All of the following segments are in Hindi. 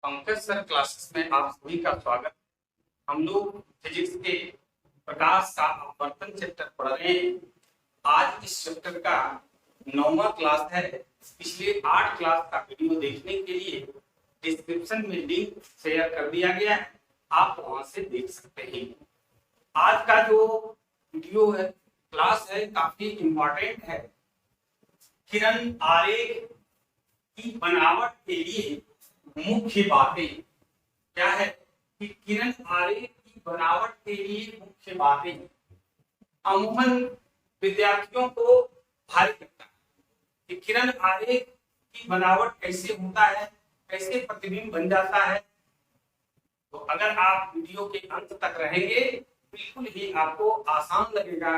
पंकज सर क्लासेस में आप सभी का स्वागत। हम लोग फिजिक्स के प्रकाश का अपवर्तन चैप्टर पढ़ रहे हैं। आज इस चैप्टर का 9वां क्लास है। पिछले 8 क्लास का वीडियो देखने के लिए डिस्क्रिप्शन में लिंक शेयर कर दिया गया है, आप वहां से देख सकते हैं। आज का जो वीडियो है क्लास है काफी इंपॉर्टेंट है। किरण आरेख की बनावट के लिए मुख्य बातें क्या है कि किरण आरेख की बनावट के लिए मुख्य बातें अमूमन विद्यार्थियों को भारी लगता है कि किरण आरेख की बनावट कैसे होता है, कैसे प्रतिबिंब बन जाता है। तो अगर आप वीडियो के अंत तक रहेंगे बिल्कुल ही आपको आसान लगेगा।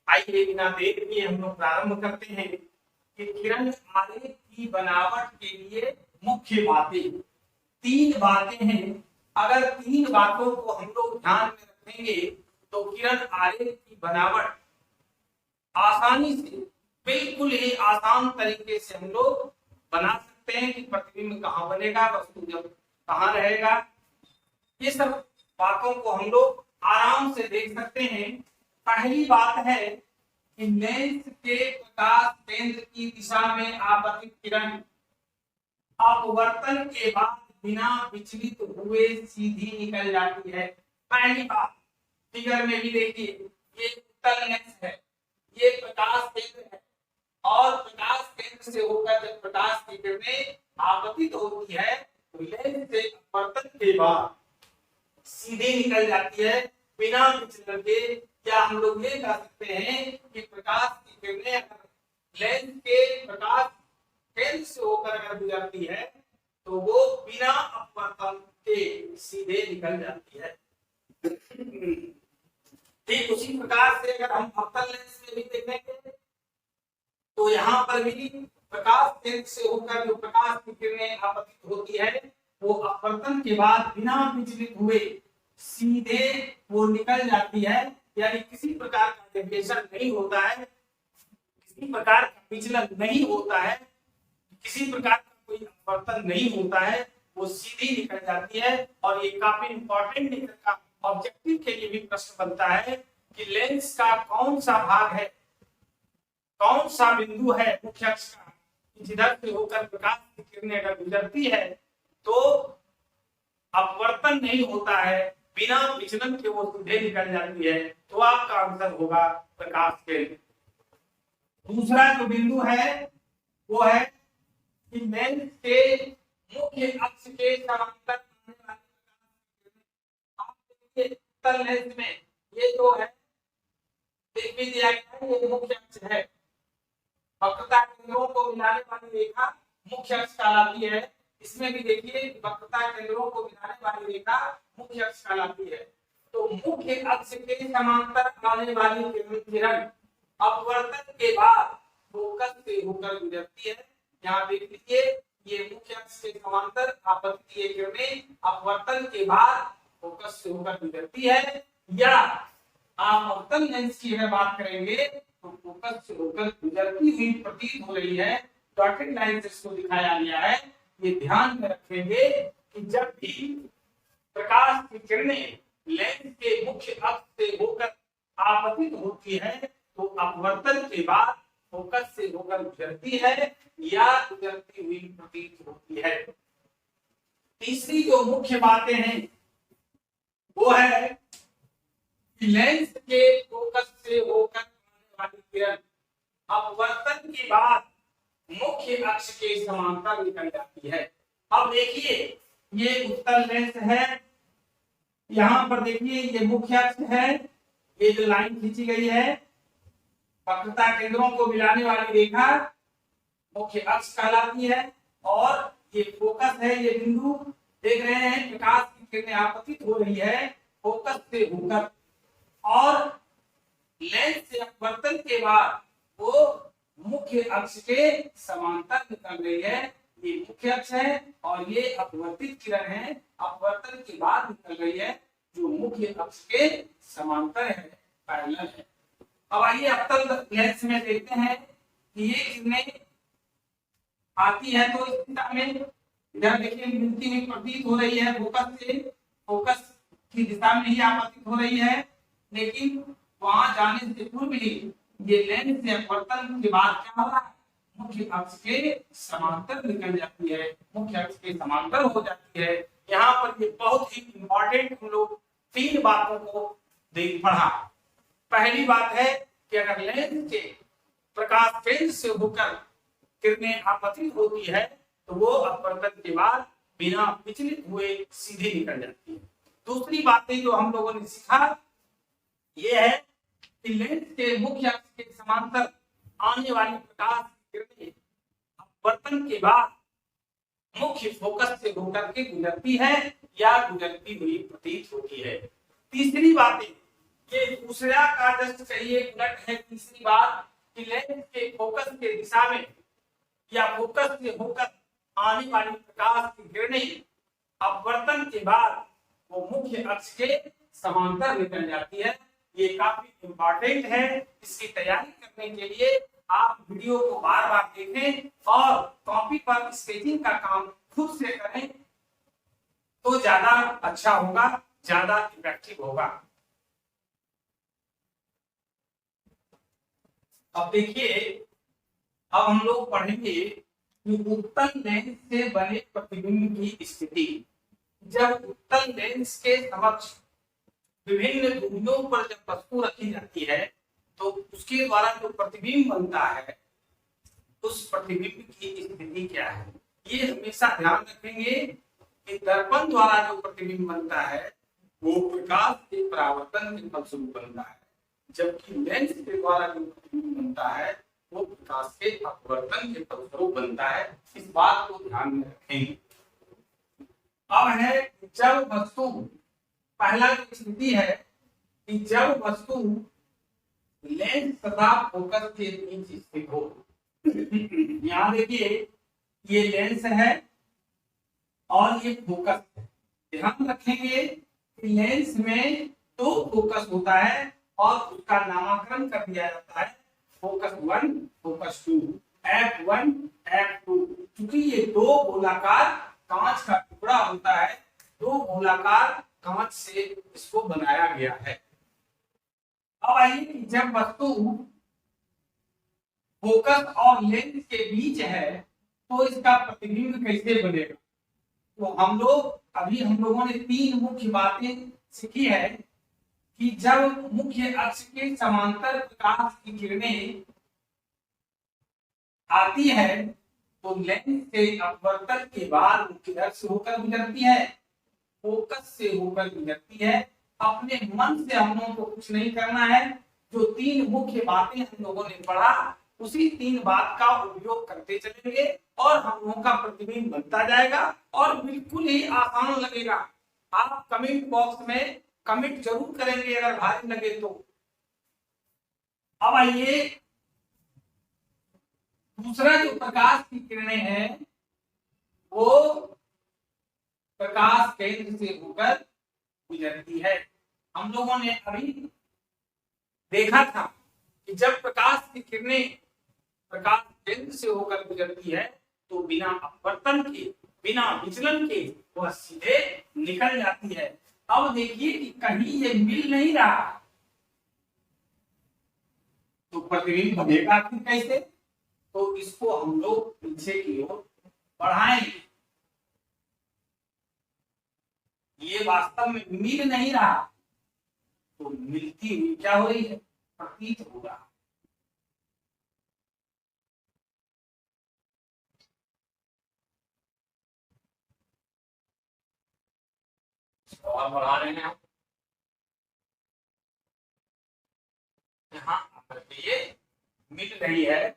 आइए बिना देर किए हम लोग प्रारंभ करते हैं कि किरण आरेख की बनावट के लिए मुख्य बातें 3 बातें हैं। अगर 3 बातों को हम लोग ध्यान में रखेंगे तो किरण आरेख की बनावट आसानी से, बिल्कुल ही आसान तरीके से हम लोग बना सकते हैं कि प्रतिबिंब कहाँ बनेगा, वस्तु जब कहाँ रहेगा। ये सब बातों को हम लोग आराम से देख सकते हैं। पहली बात है कि लेंस के प्रकाश केंद्र की दिशा में आपतित किरण अपवर्तन के बाद बिना विचलित हुए सीधी निकल जाती है। पहली बात, फिगर में भी देखिए, ये उत्तल लेंस है, ये प्रकाश केंद्र है और प्रकाश केंद्र से होकर जब प्रकाश की किरणें आपतित होती है तो लेंस से अपवर्तन के बाद सीधे निकल जाती है बिना विचलन के। क्या हम लोग ये कह सकते हैं कि प्रकाश की किरणें अगर लेंस के प्रकाश केंद्र से होकर अगर गुजरती है तो वो बिना अपवर्तन के सीधे निकल जाती है। ठीक उसी प्रकार से अगर हम अवतल लेंस में भी देखेंगे तो यहाँ पर भी प्रकाश केंद्र से होकर जो प्रकाश की किरणें आपतित होती है वो अपवर्तन के बाद बिना विचलित हुए सीधे वो निकल जाती है। यानी किसी प्रकार का डेविएशन नहीं होता है, किसी प्रकार का विचलन नहीं होता है, किसी प्रकार का कोई अपवर्तन नहीं होता है, वो सीधी निकल जाती है। और ये काफी इंपॉर्टेंट निकल का ऑब्जेक्टिव के लिए भी प्रश्न बनता है कि लेंस का कौन सा भाग है, कौन सा बिंदु है मुख्य अक्ष का, जिधर से होकर प्रकाश की किरणें अगर गुजरती है तो अपवर्तन नहीं होता है, बिना विचलन के वो सीधे निकल जाती है। तो आपका आंसर होगा प्रकाश केंद्र। दूसरा जो बिंदु है वो है कि लेंस के मुख्य अक्ष के समांतर आने वाले आप देखिए उत्तल लेंस में ये जो है देख भी दिया गया है, ये मुख्य अक्ष है। वक्रता केंद्रों को मिलाने वाली रेखा मुख्य अक्ष कहलाती है। इसमें भी देखिए वक्रता केंद्रों को मिलाने वाली रेखा मुख्य अक्ष कहलाती है। तो मुख्य अक्ष के समांतर आने वाली किरण अपवर्तन के बाद फोकस से होकर गुजरती है। यहाँ देख लीजिए ये मुख्य अक्ष के समांतर आपतित किरणें अपवर्तन के बाद फोकस से होकर गुजरती है। या आप अवतल लेंस की अगर बात करेंगे तो फोकस से होकर गुजरती हुई प्रतीत हो रही है। डॉटेड लाइन से इसको दिखाया गया है। ये ध्यान में रखेंगे कि जब भी प्रकाश की किरणें लेंस के मुख्य अक्ष से होकर आपतित होती है तो अपवर्तन के बाद फोकस से होकर गुजरती है या गुजरती हुई प्रतीत होती है। तीसरी जो मुख्य बातें हैं वो है कि लेंस के फोकस से होकर आने वाली किरण अपवर्तन के बाद मुख्य अक्ष के समांतर निकल जाती है। अब देखिए ये उत्तल लेंस है, यहाँ पर देखिए ये मुख्य अक्ष है, ये जो लाइन खींची गई है वक्रता केंद्रों को मिलाने वाली रेखा मुख्य अक्ष कहलाती है। और ये फोकस है, ये बिंदु देख रहे हैं प्रकाश की किरणें आपतित हो रही है फोकस से होकर और लेंस से अपवर्तन के बाद वो मुख्य अक्ष के समांतर निकल रही है। ये मुख्य अक्ष है और ये अपवर्तित किरण है, अपवर्तन के बाद निकल रही है जो मुख्य अक्ष के समांतर है, पैरेलल है। अब आइए अवतल लेंस में देखते हैं कि ये किरणें आती है तो इस दिशा में इधर देखिए मिलती हुई प्रतीत हो रही है, फोकस से फोकस की दिशा में ही आपतित हो रही है, लेकिन वहां जाने से पूर्व ही ये लेंस से अपवर्तन के बाद क्या हो रहा है, मुख्य अक्ष के समांतर निकल जाती है, मुख्य अक्ष के समांतर हो जाती है। यहाँ पर ये बहुत ही इंपॉर्टेंट हम लोग 3 बातों को देख पढ़ा। पहली बात है कि अगर लेंस के प्रकाश केंद्र से होकर किरणें आपतित होती है तो वो अपवर्तन के बाद बिना विचलित हुए सीधे निकल जाती है। दूसरी बातें जो हम लोगों ने सीखा ये है कि लेंस के मुख्य अक्ष के समांतर आने वाली प्रकाश की किरणें अपवर्तन के बाद मुख्य फोकस से होकर के गुजरती है या गुजरती हुई प्रतीत होती है। तीसरी बात ये दूसरा का जस्ट कहिए उलट है। तीसरी बात कि लेंस के फोकस के दिशा में या फोकस से होकर आने वाली प्रकाश की किरणें अपवर्तन के बाद वो मुख्य अक्ष के समांतर निकल जाती है। ये काफी इंपॉर्टेंट है। इसकी तैयारी करने के लिए आप वीडियो को बार बार देखें और कॉपी पर स्केचिंग का काम खुद से करें तो ज्यादा अच्छा होगा, ज्यादा इफेक्टिव होगा। अब देखिए, अब हम लोग पढ़ेंगे कि उत्तल लेंस से बने प्रतिबिंब की स्थिति। जब उत्तल लेंस के समक्ष विभिन्न दूरियों पर जब वस्तु रखी जाती है तो उसके द्वारा जो प्रतिबिंब बनता है उस प्रतिबिंब की स्थिति क्या है, ये हमेशा ध्यान रखेंगे कि दर्पण द्वारा जो प्रतिबिंब बनता है वो प्रकाश के परावर्तन के फलस्वरूप बनता है, जबकि लेंस के द्वारा जो प्रतिबिंब बनता है वो प्रकाश के अपवर्तन के फलस्वरूप बनता है। इस बात को ध्यान में रखेंगे। अब है जब वस्तु, पहला स्थिति है कि जब वस्तु लेंस तथा फोकस के बीच स्थित हो। यहाँ देखिए ये लेंस है और ये फोकस है। ध्यान रखेंगे कि लेंस में 2 फोकस होता है और उसका नामकरण कर दिया जाता है फोकस 1, फोकस 2, F1, F2। क्योंकि ये 2 गोलाकार कांच का टुकड़ा होता है, 2 गोलाकार कांच से इसको बनाया गया है। अब आइए कि जब वस्तु फोकस और लेंस के बीच है तो इसका प्रतिबिंब कैसे बनेगा। तो हम लोगों ने 3 मुख्य बातें सीखी है कि जब मुख्य अक्ष के समांतर प्रकाश की किरणें आती है तो लेंस से अपवर्तन के बाद मुख्य अक्ष होकर गुजरती है, फोकस से होकर गुजरती है। अपने मन से हम लोगों को कुछ नहीं करना है। जो 3 मुख्य बातें हम लोगों ने पढ़ा उसी 3 बात का उपयोग करते चलेंगे और हम लोगों का प्रतिबिंब बनता जाएगा और बिल्कुल ही आसान लगेगा। आप कमेंट बॉक्स में कमेंट जरूर करेंगे अगर भारी लगे तो। अब आइए, दूसरा जो प्रकाश की किरणें हैं वो प्रकाश केंद्र से होकर गुजरती है। हम लोगों ने अभी देखा था कि जब प्रकाश की किरणें प्रकाश केंद्र से होकर गुजरती है तो बिना अपवर्तन के, बिना विचलन के वह सीधे निकल जाती है। अब देखिए कि कहीं ये मिल नहीं रहा तो प्रतिबिंब बनेगा फिर कैसे। तो इसको हम लोग पीछे की ओर बढ़ाएंगे। ये वास्तव में मिल नहीं रहा तो मिलती हुई क्या हो रही है, प्रतीत हो रहा। और बढ़ा रहे हैं यहाँ ये मिल रही है।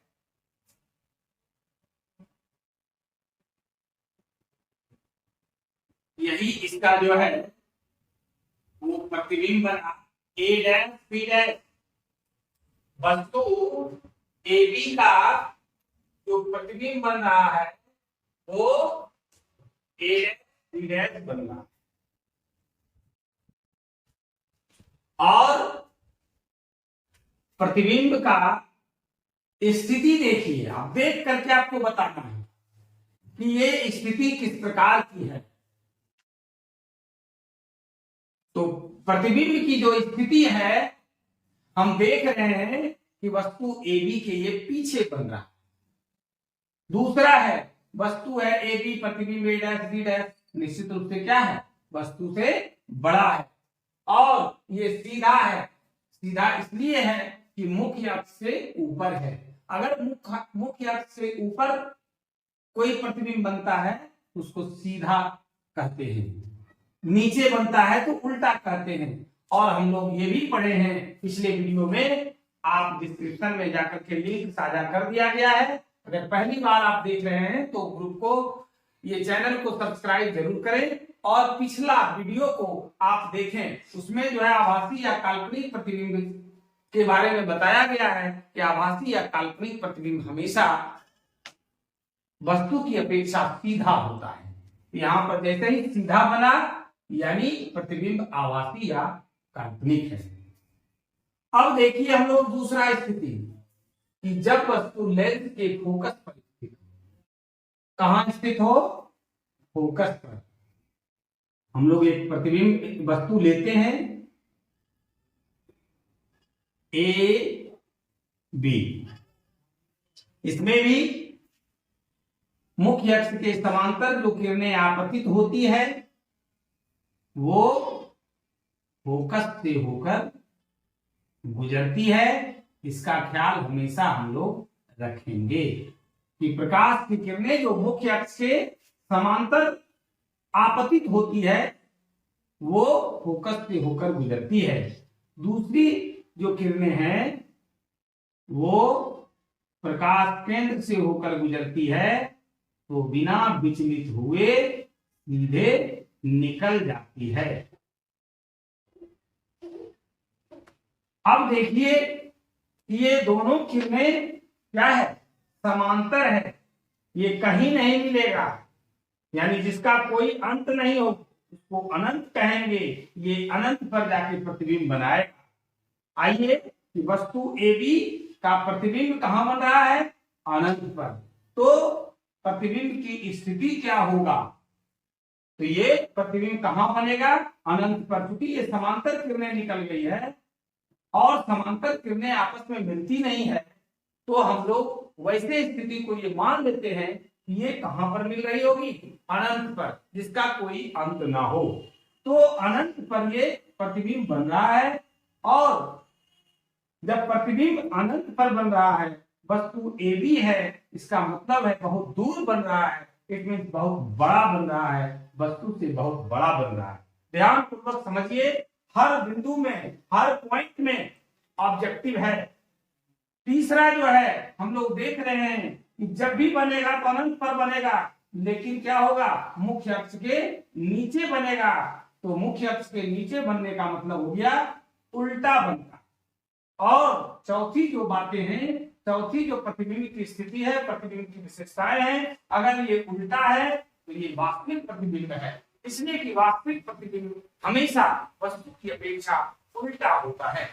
यही इसका जो है वो प्रतिबिंब बना A डैश B डैश। वस्तु AB का जो प्रतिबिंब बन रहा है वो A डैश B डैश बन रहा है। और प्रतिबिंब का स्थिति देखिए, आप देख करके आपको बताना है कि ये स्थिति किस प्रकार की है। तो प्रतिबिंब की जो स्थिति है, हम देख रहे हैं कि वस्तु ए बी के ये पीछे बन रहा है। दूसरा है वस्तु है ए बी, प्रतिबिंब ए डैश बी डैश निश्चित रूप से क्या है, वस्तु से बड़ा है और ये सीधा है। सीधा इसलिए है कि मुख्य अक्ष से ऊपर है। अगर मुख्य अक्ष से ऊपर कोई प्रतिबिंब बनता है उसको सीधा कहते हैं, नीचे बनता है तो उल्टा कहते हैं। और हम लोग ये भी पढ़े हैं पिछले वीडियो में, आप डिस्क्रिप्शन में जाकर के लिंक साझा कर दिया गया है। अगर पहली बार आप देख रहे हैं तो ग्रुप को, ये चैनल को सब्सक्राइब जरूर करें और पिछला वीडियो को आप देखें, उसमें जो है आभासी या काल्पनिक प्रतिबिंब के बारे में बताया गया है कि आभासी या काल्पनिक प्रतिबिंब हमेशा वस्तु की अपेक्षा सीधा होता है। यहां पर जैसे ही सीधा बना यानी प्रतिबिंब आभासी या काल्पनिक है। अब देखिए हम लोग दूसरा स्थिति कि जब वस्तु लेंस के फोकस पर स्थित हो। कहां स्थित हो, फोकस पर। हम लोग एक प्रतिबिंब वस्तु लेते हैं ए बी, इसमें भी मुख्य अक्ष के समांतर जो किरणें आपतित होती है वो फोकस से होकर गुजरती है। इसका ख्याल हमेशा हम लोग रखेंगे कि प्रकाश की किरणें जो मुख्य अक्ष के समांतर आपतित होती है वो फोकस से होकर गुजरती है। दूसरी जो किरणें हैं वो प्रकाश केंद्र से होकर गुजरती है तो बिना विचलित हुए सीधे निकल जाती है। अब देखिए ये दोनों किरणें क्या है, समांतर है, ये कहीं नहीं मिलेगा, यानी जिसका कोई अंत नहीं हो उसको अनंत कहेंगे। ये अनंत पर जाके प्रतिबिंब बनाएगा। आइए कि वस्तु ए बी का प्रतिबिंब कहां बन रहा है, अनंत पर। तो प्रतिबिंब की स्थिति क्या होगा, तो ये प्रतिबिंब कहां बनेगा, अनंत पर। क्योंकि ये समांतर किरणें निकल गई है और समांतर किरणें आपस में मिलती नहीं है, तो हम लोग वैसे स्थिति को ये मान लेते हैं कि ये कहां पर मिल रही होगी, अनंत पर, जिसका कोई अंत ना हो। तो अनंत पर ये प्रतिबिंब बन रहा है और जब प्रतिबिंब अनंत पर बन रहा है, वस्तु ए बी है, इसका मतलब है बहुत दूर बन रहा है, इट मीन्स बहुत बड़ा बन रहा है, वस्तु से बहुत बड़ा बन रहा है। ध्यान पूर्वक समझिए, हर बिंदु में, हर पॉइंट में ऑब्जेक्टिव है। तीसरा जो है हम लोग देख रहे हैं कि जब भी बनेगा तो अनंत पर बनेगा, लेकिन क्या होगा, मुख्य अक्ष के नीचे बनेगा। तो मुख्य अक्ष के नीचे बनने का मतलब हो गया उल्टा बनना। और चौथी जो बातें हैं, चौथी जो प्रतिबिंब की स्थिति है, प्रतिबिंब की विशेषताएं हैं, अगर ये उल्टा है तो ये वास्तविक प्रतिबिंब है। इसलिए कि वास्तविक प्रतिबिंब हमेशा वस्तु की अपेक्षा उल्टा होता है।